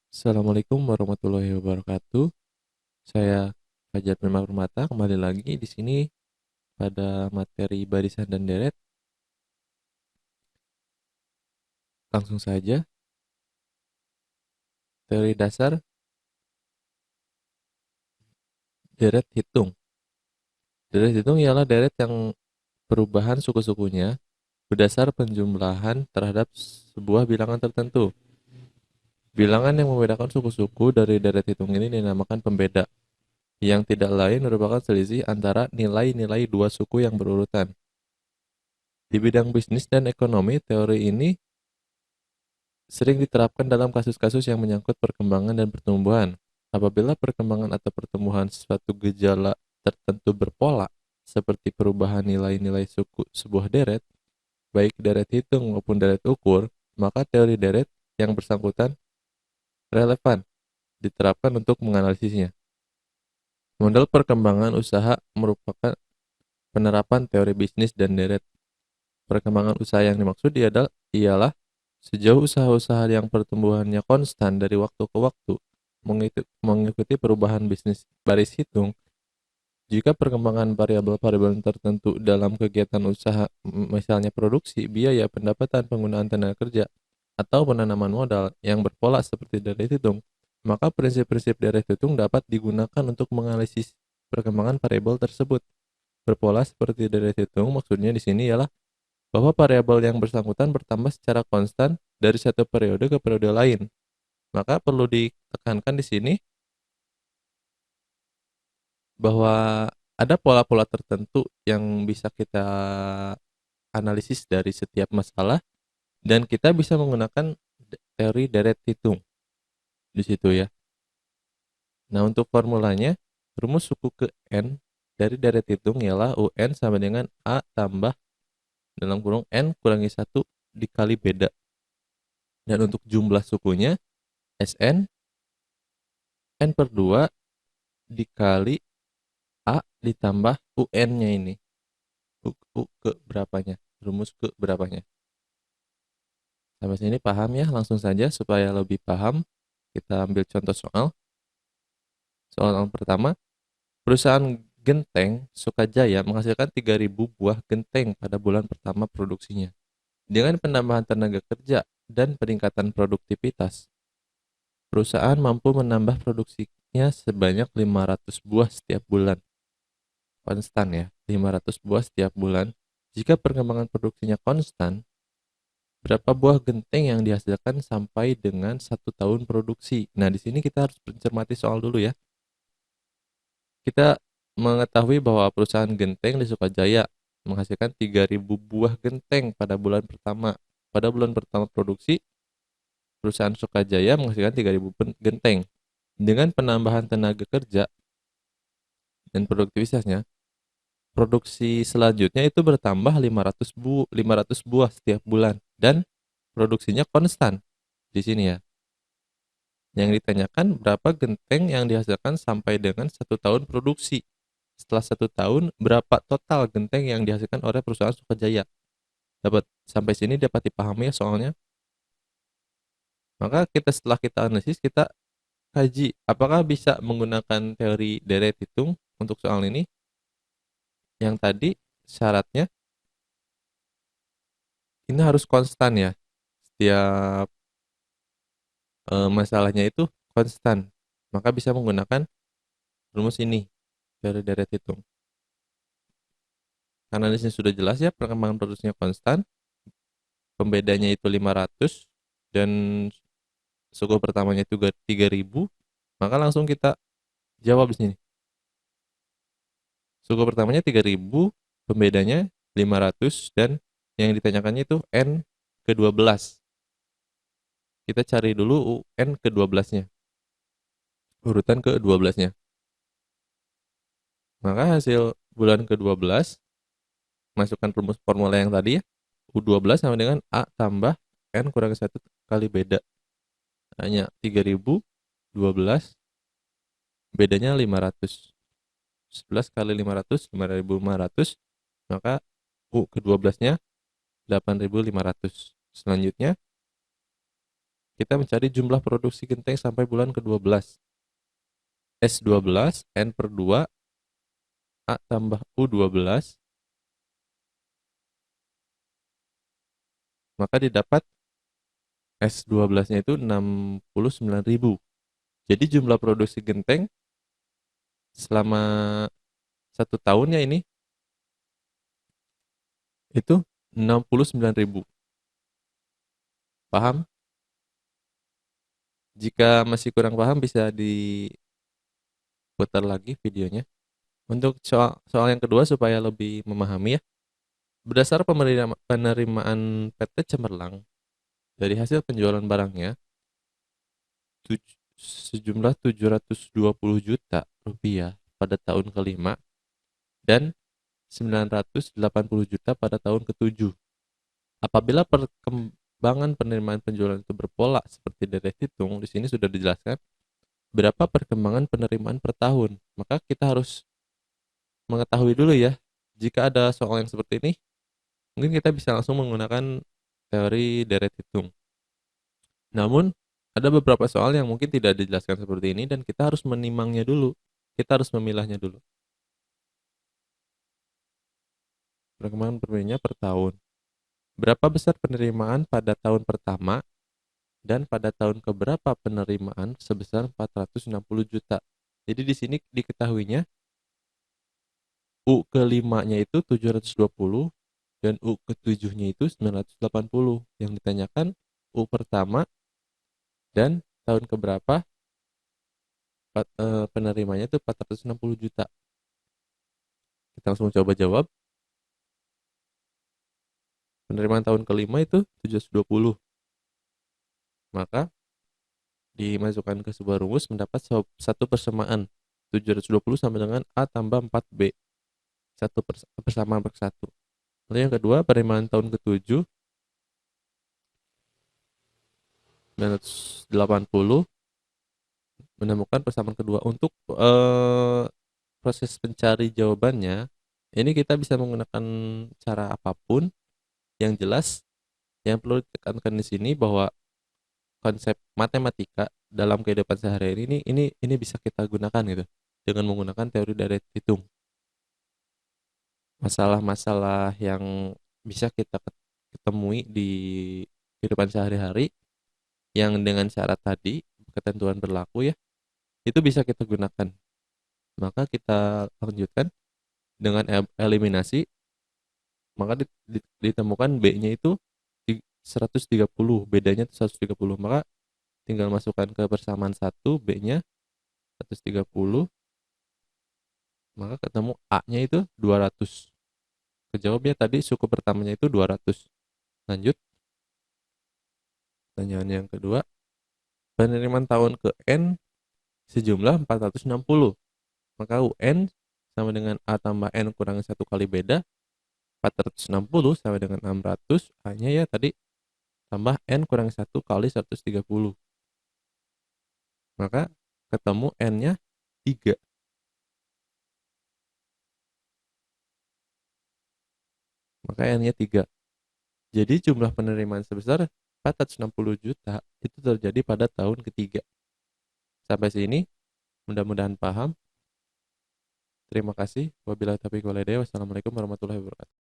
Assalamualaikum warahmatullahi wabarakatuh. Saya Fajar Bima Permata kembali lagi di sini pada materi barisan dan deret. Langsung saja, teori dasar deret hitung. Deret hitung ialah deret yang perubahan suku-sukunya berdasar penjumlahan terhadap sebuah bilangan tertentu. Bilangan yang membedakan suku-suku dari deret hitung ini dinamakan pembeda, yang tidak lain merupakan selisih antara nilai-nilai dua suku yang berurutan. Di bidang bisnis dan ekonomi, teori ini sering diterapkan dalam kasus-kasus yang menyangkut perkembangan dan pertumbuhan. Apabila perkembangan atau pertumbuhan suatu gejala tertentu berpola, seperti perubahan nilai-nilai suku sebuah deret, baik deret hitung maupun deret ukur, maka teori deret yang bersangkutan relevan diterapkan untuk menganalisisnya. Model perkembangan usaha merupakan penerapan teori bisnis dan deret. Perkembangan usaha yang dimaksud ialah sejauh usaha-usaha yang pertumbuhannya konstan dari waktu ke waktu mengikuti perubahan bisnis baris hitung. Jika perkembangan variabel-variabel tertentu dalam kegiatan usaha, misalnya produksi, biaya, pendapatan, penggunaan tenaga kerja, atau penanaman modal yang berpola seperti deret hitung, maka prinsip-prinsip deret hitung dapat digunakan untuk menganalisis perkembangan variabel tersebut. Berpola seperti deret hitung maksudnya di sini ialah bahwa variabel yang bersangkutan bertambah secara konstan dari satu periode ke periode lain. Maka perlu ditekankan di sini bahwa ada pola-pola tertentu yang bisa kita analisis dari setiap masalah dan kita bisa menggunakan teori deret hitung di situ ya. Nah, untuk formulanya, rumus suku ke n dari deret hitung ialah UN sama dengan A tambah dalam kurung N kurangi 1 dikali beda. Dan untuk jumlah sukunya, SN N per 2 dikali A ditambah UN-nya ini. U ke berapanya? Rumus ke berapanya? Sampai sini paham ya? Langsung saja supaya lebih paham, kita ambil contoh soal. Soal yang pertama, perusahaan genteng Sukajaya menghasilkan 3.000 buah genteng pada bulan pertama produksinya. Dengan penambahan tenaga kerja dan peningkatan produktivitas, perusahaan mampu menambah produksinya sebanyak 500 buah setiap bulan. Konstan ya, 500 buah setiap bulan. Jika perkembangan produksinya konstan, berapa buah genteng yang dihasilkan sampai dengan 1 tahun produksi? Nah, di sini kita harus mencermati soal dulu ya. Kita mengetahui bahwa perusahaan genteng di Sukajaya menghasilkan 3.000 buah genteng pada bulan pertama. Pada bulan pertama produksi, perusahaan Sukajaya menghasilkan 3.000 genteng. Dengan penambahan tenaga kerja dan produktivitasnya, produksi selanjutnya itu bertambah 500 buah setiap bulan dan produksinya konstan di sini ya. Yang ditanyakan berapa genteng yang dihasilkan sampai dengan 1 tahun produksi. Setelah 1 tahun, berapa total genteng yang dihasilkan oleh perusahaan Sukajaya? Dapat sampai sini dapat dipahami ya soalnya. Maka setelah kita analisis, kita kaji apakah bisa menggunakan teori deret hitung untuk soal ini. Yang tadi syaratnya ini harus konstan ya. Setiap masalahnya itu konstan. Maka bisa menggunakan rumus ini, teori deret hitung. Karena di sini sudah jelas ya perkembangan produksinya konstan, pembedanya itu 500 dan suku pertamanya itu 3.000, maka langsung kita jawab di sini. Suku pertamanya 3.000, pembedanya 500 dan yang ditanyakannya itu N ke-12. Kita cari dulu UN ke-12-nya. Urutan ke-12-nya. Maka hasil bulan ke-12, masukkan rumus formula yang tadi ya. U12 sama dengan A tambah N kurang 1 kali beda. Hanya 3.000, 12, bedanya 500. 11 kali 500, 5.500. Maka U ke-12-nya 8.500. Selanjutnya, kita mencari jumlah produksi genteng sampai bulan ke-12. S12 N per 2 A tambah U12, maka didapat S12-nya itu 69.000. Jadi jumlah produksi genteng selama 1 tahunnya ini itu 69.000. Paham? Jika masih kurang paham bisa diputar lagi videonya. Untuk soal yang kedua supaya lebih memahami ya. Berdasar penerimaan PT Cemerlang dari hasil penjualan barangnya sejumlah 720 juta rupiah pada tahun kelima dan 980 juta pada tahun ketujuh. Apabila perkembangan penerimaan penjualan itu berpola seperti dari hitung, di sini sudah dijelaskan berapa perkembangan penerimaan per tahun. Maka kita harus mengetahui dulu ya, jika ada soal yang seperti ini, mungkin kita bisa langsung menggunakan teori deret hitung. Namun, ada beberapa soal yang mungkin tidak dijelaskan seperti ini dan kita harus menimangnya dulu. Kita harus memilahnya dulu. Perkembangan penerimaannya per tahun. Berapa besar penerimaan pada tahun pertama dan pada tahun keberapa penerimaan sebesar 460 juta. Jadi di sini diketahuinya U kelimanya itu 720 dan U ketujuhnya itu 980. Yang ditanyakan U pertama dan tahun keberapa penerimanya itu 460 juta. Kita langsung coba jawab. Penerimaan tahun kelima itu 720. Maka dimasukkan ke sebuah rumus mendapat satu persamaan 720 sama dengan A tambah 4B. Satu persamaan per satu. Lalu yang kedua, penerimaan tahun ke-7 980 menemukan persamaan kedua. Untuk proses pencari jawabannya, ini kita bisa menggunakan cara apapun. Yang jelas, yang perlu ditekankan di sini bahwa konsep matematika dalam kehidupan sehari-hari ini bisa kita gunakan gitu dengan menggunakan teori deret hitung. Masalah-masalah yang bisa kita ketemui di kehidupan sehari-hari yang dengan syarat tadi ketentuan berlaku ya, itu bisa kita gunakan. Maka kita lanjutkan dengan eliminasi, maka ditemukan B-nya itu 130, bedanya itu 130. Maka tinggal masukkan ke persamaan 1, B-nya 130, maka ketemu A-nya itu 200. Kejawab ya tadi suku pertamanya itu 200. Lanjut. Pertanyaan yang kedua, penerimaan tahun ke N sejumlah 460. Maka UN sama dengan A tambah N kurangi 1 kali beda, 460 sama dengan 600. A-nya ya tadi tambah N kurangi 1 kali 130. Maka ketemu N-nya 3. Maka N-nya 3. Jadi jumlah penerimaan sebesar 460 juta itu terjadi pada tahun ketiga. Sampai sini mudah-mudahan paham. Terima kasih. Wabillahi taufiq wal hidayah. Wassalamualaikum warahmatullahi wabarakatuh.